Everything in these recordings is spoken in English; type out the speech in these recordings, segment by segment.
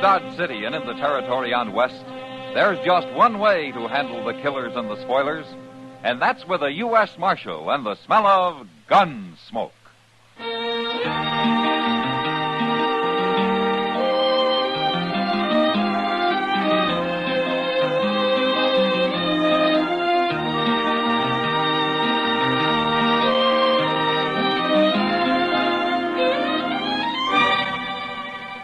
Dodge City and in the territory on West, there's just one way to handle the killers and the spoilers, and that's with a U.S. Marshal and the smell of Gunsmoke.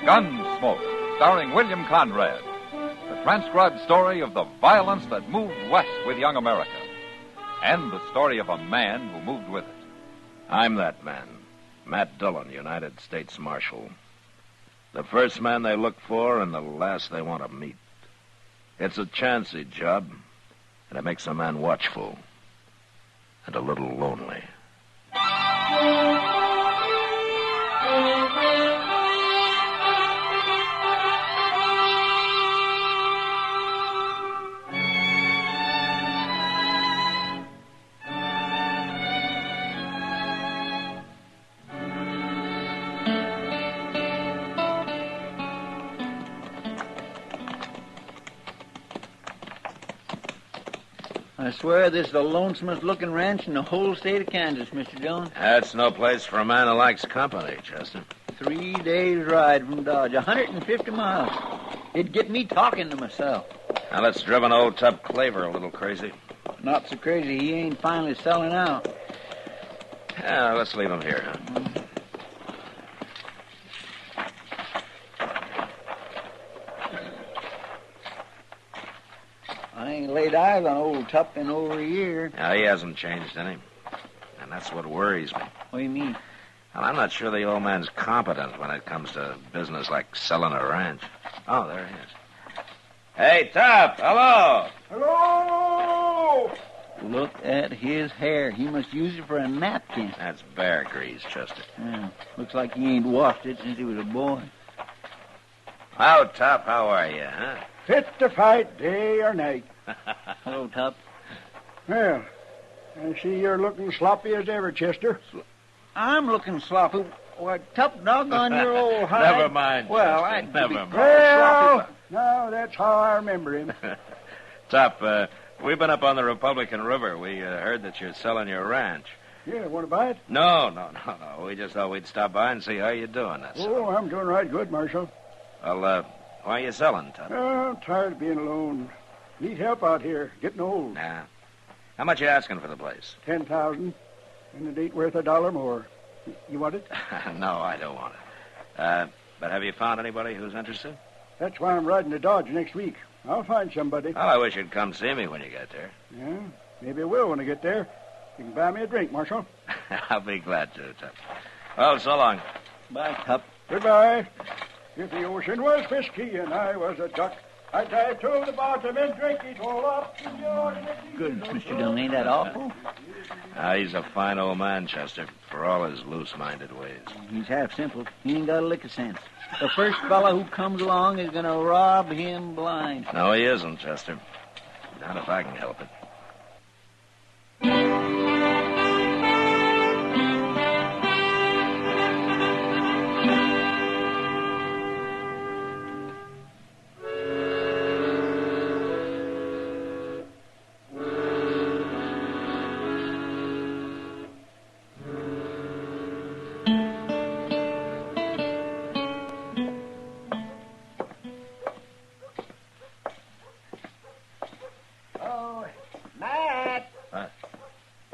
Gunsmoke, starring William Conrad. The transcribed story of the violence that moved west with young America. And the story of a man who moved with it. I'm that man, Matt Dillon, United States Marshal. The first man they look for and the last they want to meet. It's a chancy job, and it makes a man watchful and a little lonely. I swear this is the lonesomest looking ranch in the whole state of Kansas, Mr. Dillon. That's no place for a man who likes company, Chester. 3 days' ride from Dodge, 150 miles. It'd get me talking to myself. Now, let's driven old Tub Claver a little crazy. Not so crazy he ain't finally selling out. Yeah, let's leave him here, huh? I ain't laid eyes on old Tup in over a year. Yeah, he hasn't changed any. And that's what worries me. What do you mean? Well, I'm not sure the old man's competent when it comes to business like selling a ranch. Oh, there he is. Hey, Tup, hello. Hello! Look at his hair. He must use it for a napkin. That's bear grease, Chester. Yeah, looks like he ain't washed it since he was a boy. Oh, Tup, how are you, huh? Fit to fight day or night. Hello, Tup. Well, I see you're looking sloppy as ever, Chester. I'm looking sloppy. Why, Tup, doggone your old hide. Never mind, Well, Chester, I never mind. Well, now that's how I remember him. Tup, we've been up on the Republican River. We heard that you're selling your ranch. Yeah, want to buy it? No. We just thought we'd stop by and see how you're doing, that's all. Oh, I'm doing right good, Marshal. Well, why are you selling, Tup? Oh, I'm tired of being alone. Need help out here, getting old. Nah. How much you asking for the place? 10,000, and it ain't worth $1 more. You want it? No, I don't want it. But have you found anybody who's interested? That's why I'm riding to Dodge next week. I'll find somebody. Well, I wish you'd come see me when you get there. Yeah, maybe I will when I get there. You can buy me a drink, Marshal. I'll be glad to, Tup. Well, so long. Bye, Tup. Goodbye. If the ocean was whiskey and I was a duck, I'd dive to the bottom and drink it all up. Goodness, Mr. Dillon, ain't that awful? He's a fine old man, Chester, for all his loose-minded ways. He's half simple. He ain't got a lick of sense. The first fella who comes along is going to rob him blind. No, he isn't, Chester. Not if I can help it.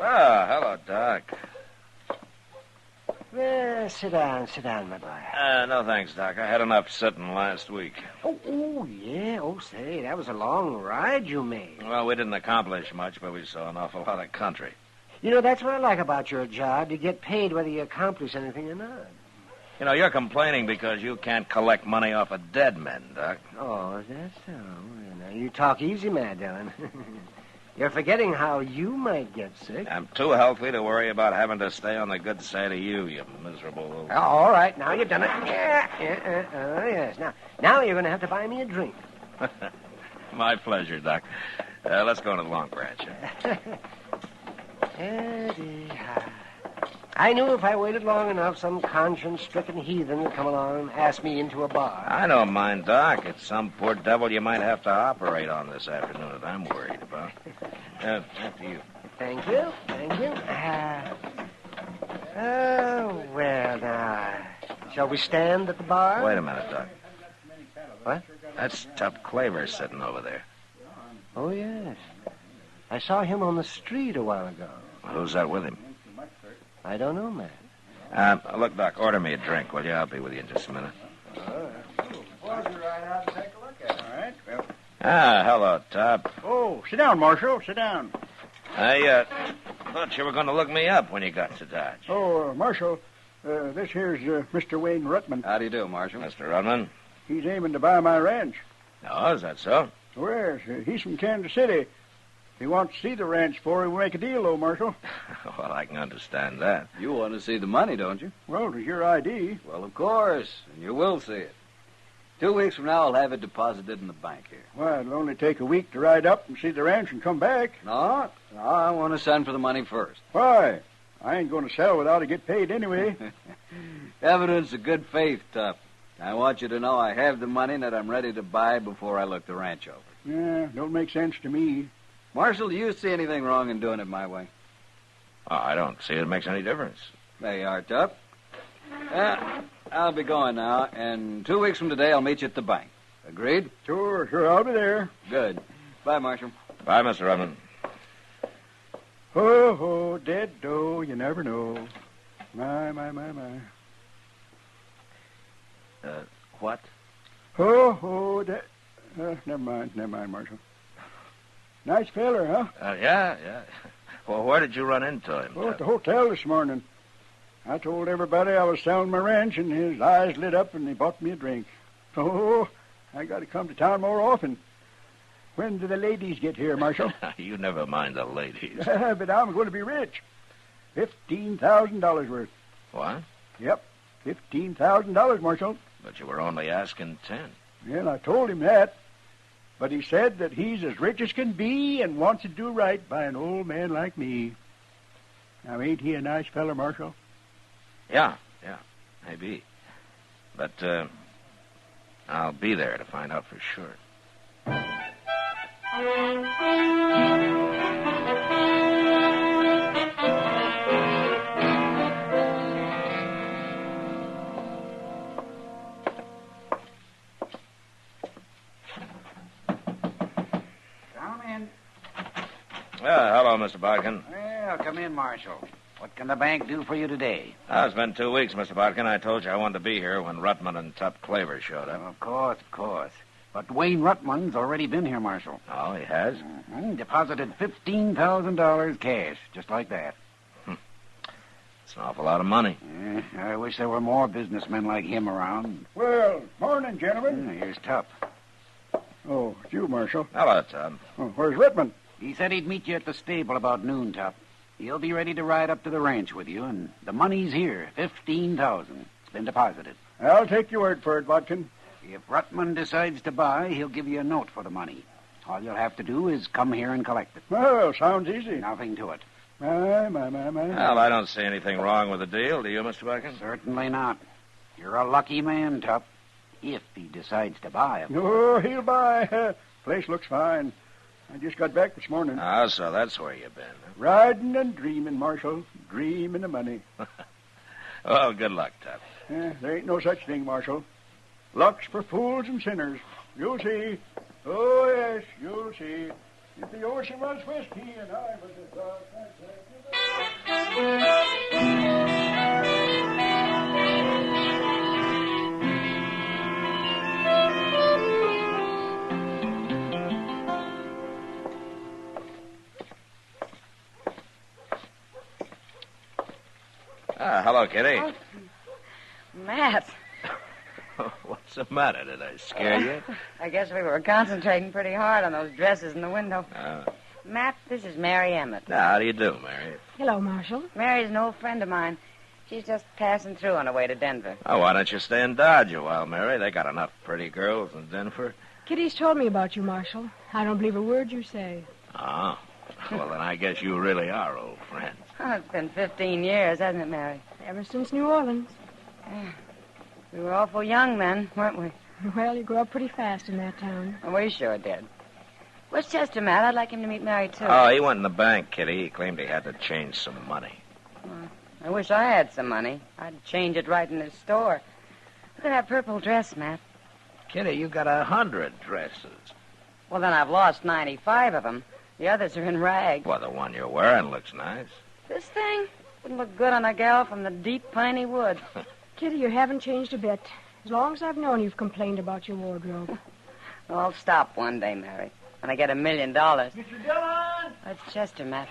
Hello, Doc. Sit down, my boy. No thanks, Doc. I had enough sitting last week. Oh, yeah. Oh, say, that was a long ride you made. Well, we didn't accomplish much, but we saw an awful lot of country. You know, that's what I like about your job. You get paid whether you accomplish anything or not. You know, you're complaining because you can't collect money off of dead men, Doc. Oh, is that so? Well, now, you talk easy, Mad Dillon. You're forgetting how you might get sick. I'm too healthy to worry about having to stay on the good side of you miserable little... Oh, all right, now you've done it. Yes. Now you're going to have to buy me a drink. My pleasure, Doc. Let's go to the Long Branch. I knew if I waited long enough, some conscience-stricken heathen would come along and ask me into a bar. I don't mind, Doc. It's some poor devil you might have to operate on this afternoon that I'm worried about. After you. Thank you. Well, now, shall we stand at the bar? Wait a minute, Doc. What? That's Tup Claver sitting over there. Oh, yes. I saw him on the street a while ago. Who's that with him? I don't know, man. Look, Doc, order me a drink, will you? I'll be with you in just a minute. All right, well. Hello, Tup. Oh, sit down, Marshal. Sit down. I thought you were going to look me up when you got to Dodge. Oh, Marshal, this here's Mr. Wayne Ruttman. How do you do, Marshal? Mr. Rudman? He's aiming to buy my ranch. Oh, is that so? Well, yes, he's from Kansas City. He wants to see the ranch before we make a deal, though, Marshal. Well, I can understand that. You want to see the money, don't you? Well, it was your ID. Well, of course, and you will see it. 2 weeks from now, I'll have it deposited in the bank here. Well, it'll only take a week to ride up and see the ranch and come back. No, I want to send for the money first. Why? I ain't going to sell without I get paid anyway. Evidence of good faith, Tup. I want you to know I have the money and that I'm ready to buy before I look the ranch over. Yeah, don't make sense to me. Marshal, do you see anything wrong in doing it my way? Oh, I don't see it makes any difference. There you are, Tup. I'll be going now, and 2 weeks from today I'll meet you at the bank. Agreed? Sure, I'll be there. Good. Bye, Marshal. Bye, Mr. Rudman. Ho, ho, dead doe, you never know. My. What? Ho, ho, dead... never mind, Marshal. Nice feller, huh? Yeah. Well, where did you run into him? Oh, at the hotel this morning. I told everybody I was selling my ranch, and his eyes lit up, and he bought me a drink. Oh, I got to come to town more often. When do the ladies get here, Marshal? You never mind the ladies. But I'm going to be rich. $15,000 worth. What? Yep, $15,000, Marshal. But you were only asking 10. Well, I told him that. But he said that he's as rich as can be and wants to do right by an old man like me. Now, ain't he a nice feller, Marshal? Yeah, maybe. But, I'll be there to find out for sure. Come in. Hello, Mr. Bodkin. Well, come in, Marshal. What can the bank do for you today? It's been 2 weeks, Mr. Bodkin. I told you I wanted to be here when Ruttman and Tup Claver showed up. Of course. But Wayne Ruttman's already been here, Marshal. Oh, he has? Mm-hmm. Deposited $15,000 cash, just like that. It's an awful lot of money. I wish there were more businessmen like him around. Well, morning, gentlemen. Here's Tup. Oh, it's you, Marshal. Hello, Tup. Oh, where's Ruttman? He said he'd meet you at the stable about noon, Tup. He'll be ready to ride up to the ranch with you, and the money's here, $15,000. It's been deposited. I'll take your word for it, Bodkin. If Ruttman decides to buy, he'll give you a note for the money. All you'll have to do is come here and collect it. Well, sounds easy. Nothing to it. My. Well, I don't see anything wrong with the deal. Do you, Mr. Bodkin? Certainly not. You're a lucky man, Tup. If he decides to buy him. No, he'll buy. Place looks fine. I just got back this morning. Oh, so that's where you've been. Huh? Riding and dreaming, Marshal. Dreaming of money. Well, good luck, Tup. There ain't no such thing, Marshal. Luck's for fools and sinners. You'll see. Oh, yes, you'll see. If the ocean was whiskey and I was a dog, Hello, Kitty. Oh, Matt. What's the matter? Did I scare you? I guess we were concentrating pretty hard on those dresses in the window. Matt, this is Mary Emmett. How do you do, Mary? Hello, Marshal. Mary's an old friend of mine. She's just passing through on her way to Denver. Oh, why don't you stay in Dodge a while, Mary? They got enough pretty girls in Denver. Kitty's told me about you, Marshal. I don't believe a word you say. Oh. Well, then I guess you really are old friends. Oh, it's been 15 years, hasn't it, Mary? Ever since New Orleans. Yeah. We were awful young then, weren't we? Well, you grew up pretty fast in that town. We sure did. Where's Chester, Matt? I'd like him to meet Mary, too. Oh, he went in the bank, Kitty. He claimed he had to change some money. I wish I had some money. I'd change it right in his store. Look at that purple dress, Matt. Kitty, you got 100 dresses. Well, then I've lost 95 of them. The others are in rags. Well, the one you're wearing looks nice. This thing wouldn't look good on a gal from the deep piney woods. Kitty, you haven't changed a bit. As long as I've known, you've complained about your wardrobe. Well, I'll stop one day, Mary, when I get $1 million. Mr. Dillon! That's Chester, Matt.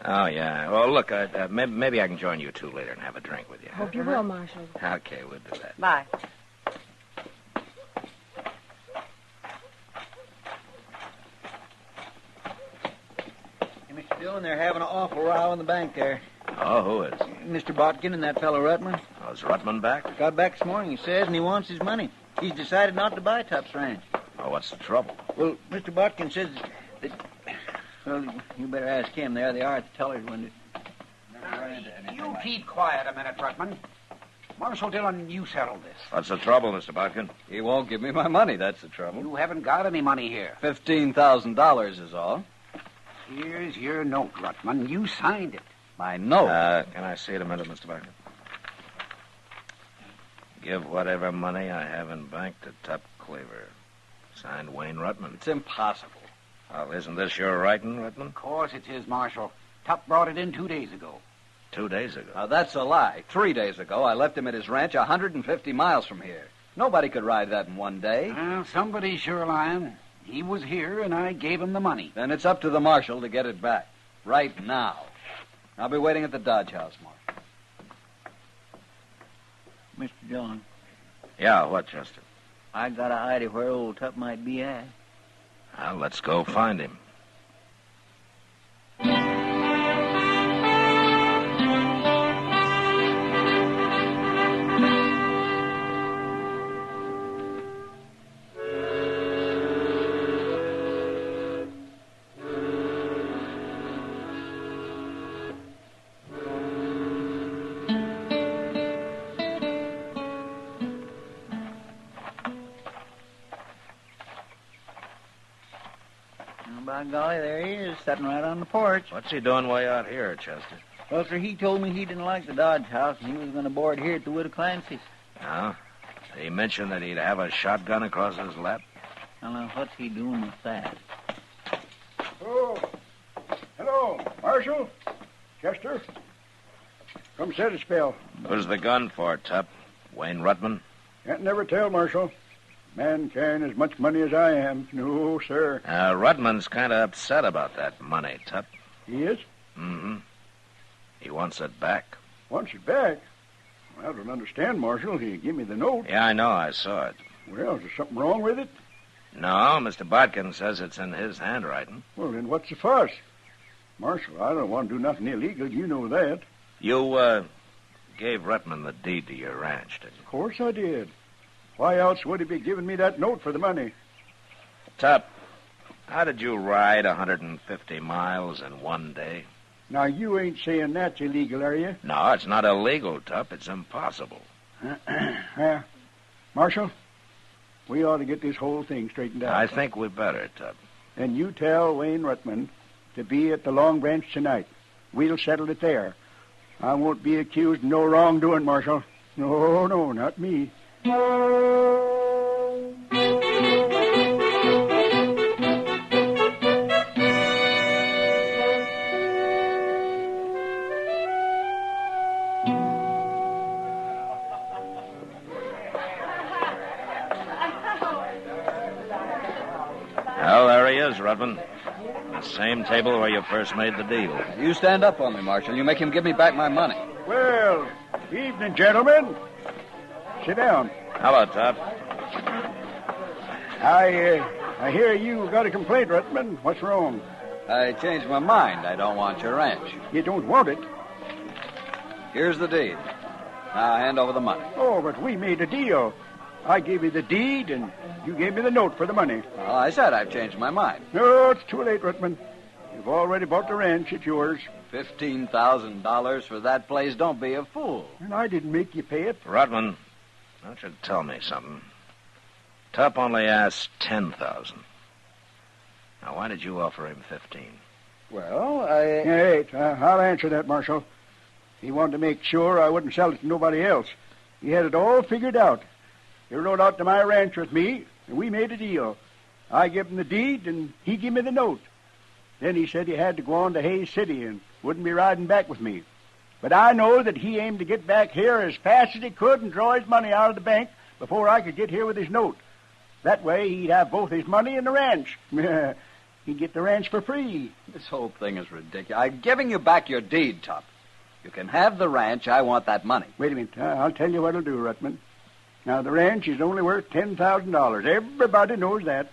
Oh, yeah. Well, look, maybe I can join you two later and have a drink with you. Hope you will, Marshal. Okay, we'll do that. Bye. Hey, Mr. Dillon, they're having an awful row in the bank there. Oh, who is? Mr. Botkin and that fellow Rutman. Oh, is Rutman back? Got back this morning, he says, and he wants his money. He's decided not to buy Tup's ranch. Oh, what's the trouble? Well, Mr. Botkin says that... Well, you better ask him. There they are at the teller's window. You keep quiet a minute, Rutman. Marshal Dillon, you settle this. What's the trouble, Mr. Botkin? He won't give me my money, that's the trouble. You haven't got any money here. $15,000 is all. Here's your note, Rutman. You signed it. My note. Can I see it a minute, Mr. Botkin? Give whatever money I have in bank to Tup Claver. Signed, Wayne Rutman. It's impossible. Well, isn't this your writing, Rutman? Of course it's his, Marshal. Tup brought it in 2 days ago. 2 days ago. Now, that's a lie. 3 days ago, I left him at his ranch 150 miles from here. Nobody could ride that in one day. Well, somebody's sure lying. He was here, and I gave him the money. Then it's up to the marshal to get it back. Right now. I'll be waiting at the Dodge House, Marshal. Mr. Dillon, Yeah, what, Chester? I got an idea where old Tup might be at. Well, let's go find him. By golly, there he is, sitting right on the porch. What's he doing way out here, Chester? Well, sir, he told me he didn't like the Dodge House, and he was going to board here at the Widow Clancy's. No? Did he mention that he'd have a shotgun across his lap? I don't know what's he doing with that. Oh, hello, Marshal, Chester. Come sit a spell. Who's the gun for, Tup? Wayne Rutman? Can't never tell, Marshal. Man carrying as much money as I am. No, sir. Rutman's kind of upset about that money, Tup. He is? Mm-hmm. He wants it back. Wants it back? Well, I don't understand, Marshal. He gave me the note. Yeah, I know. I saw it. Well, is there something wrong with it? No, Mr. Botkin says it's in his handwriting. Well, then what's the fuss? Marshal, I don't want to do nothing illegal. You know that. You, gave Rutman the deed to your ranch, didn't you? Of course I did. Why else would he be giving me that note for the money? Tup, how did you ride 150 miles in 1 day? Now, you ain't saying that's illegal, are you? No, it's not illegal, Tup. It's impossible. Marshal, we ought to get this whole thing straightened out. I think we better, Tup. And you tell Wayne Rutman to be at the Long Branch tonight. We'll settle it there. I won't be accused of no wrongdoing, Marshal. No, not me. Well, there he is, Rutman. The same table where you first made the deal. You stand up on me, Marshal. You make him give me back my money. Well, evening, gentlemen. Sit down. Hello, Tup. I hear you got a complaint, Rutman. What's wrong? I changed my mind. I don't want your ranch. You don't want it. Here's the deed. Now hand over the money. Oh, but we made a deal. I gave you the deed, and you gave me the note for the money. Well, I said I've changed my mind. No, it's too late, Rutman. You've already bought the ranch. It's yours. $15,000 for that place? Don't be a fool. And I didn't make you pay it. Rutman, don't you tell me something. Tup only asked $10,000. Now, why did you offer him 15? Well, Hey, I'll answer that, Marshal. He wanted to make sure I wouldn't sell it to nobody else. He had it all figured out. He rode out to my ranch with me, and we made a deal. I gave him the deed, and he gave me the note. Then he said he had to go on to Hayes City and wouldn't be riding back with me. But I know that he aimed to get back here as fast as he could and draw his money out of the bank before I could get here with his note. That way he'd have both his money and the ranch. He'd get the ranch for free. this whole thing is ridiculous. I'm giving you back your deed, Tup. You can have the ranch. I want that money. Wait a minute. I'll tell you what I'll do, Rutman. Now, the ranch is only worth $10,000. Everybody knows that.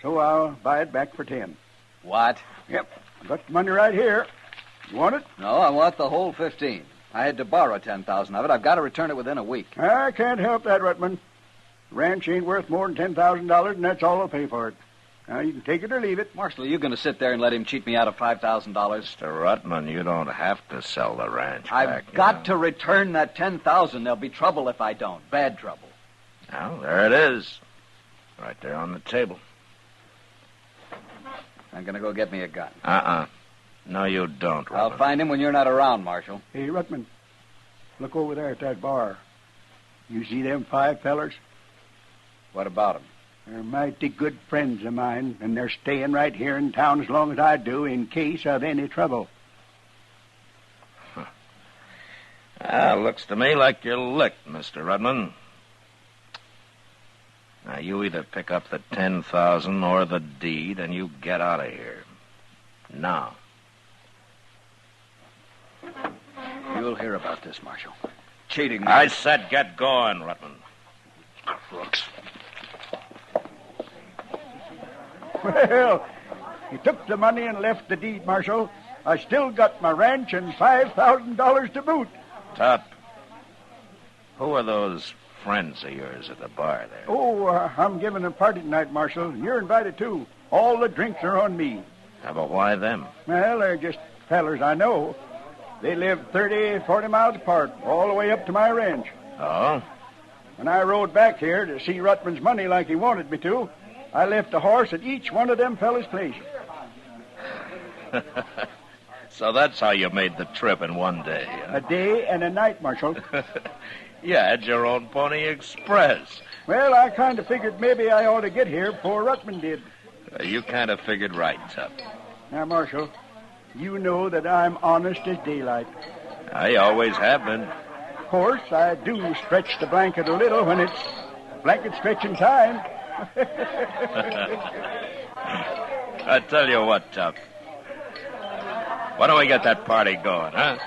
So I'll buy it back for 10. What? Yep. I've got the money right here. You want it? No, I want the whole 15. I had to borrow 10,000 of it. I've got to return it within a week. I can't help that, Rutman. The ranch ain't worth more than $10,000, and that's all I'll pay for it. Now, you can take it or leave it. Marshal, are you going to sit there and let him cheat me out of $5,000? Mr. Rutman, you don't have to sell the ranch back. I've got to return that $10,000. There'll be trouble if I don't. Bad trouble. Well, there it is. Right there on the table. I'm going to go get me a gun. No, you don't, Rutman. I'll find him when you're not around, Marshal. Hey, Rutman, look over there at that bar. You see them 5 fellers? What about him? They're mighty good friends of mine, and they're staying right here in town as long as I do in case of any trouble. Looks to me like you're licked, Mr. Rutman. Now, you either pick up the $10,000 or the deed, and you get out of here. Now. You'll hear about this, Marshal. Cheating me. I said get going, Rutman. Crooks. Well, he took the money and left the deed, Marshal. I still got my ranch and $5,000 to boot. Tup, who are those friends of yours at the bar there? Oh, I'm giving a party tonight, Marshal. You're invited, too. All the drinks are on me. But why them? Well, they're just fellers I know. They live 30, 40 miles apart, all the way up to my ranch. Oh? When I rode back here to see Rutman's money like he wanted me to, I left a horse at each one of them fellas' place. So that's how you made the trip in one day, huh? A day and a night, Marshal. You had your own Pony Express. Well, I kind of figured maybe I ought to get here before Rutman did. You kind of figured right, Tup. Now, Marshal, you know that I'm honest as daylight. I always have been. Of course, I do stretch the blanket a little when it's blanket stretching time. I tell you what, Tup. Why don't we get that party going, huh?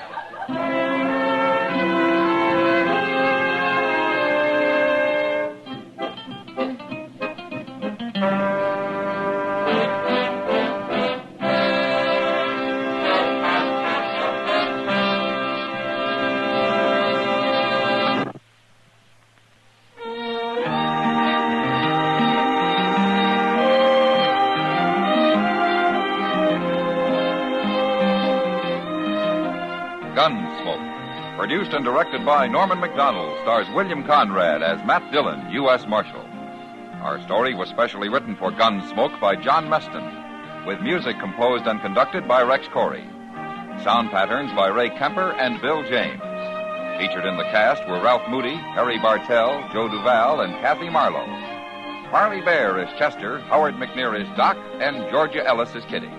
Gunsmoke, produced and directed by Norman McDonald, stars William Conrad as Matt Dillon, U.S. Marshal. Our story was specially written for Gunsmoke by John Meston, with music composed and conducted by Rex Corey. Sound patterns by Ray Kemper and Bill James. Featured in the cast were Ralph Moody, Harry Bartell, Joe Duval, and Kathy Marlowe. Marley Bear is Chester, Howard McNear is Doc, and Georgia Ellis is Kitty.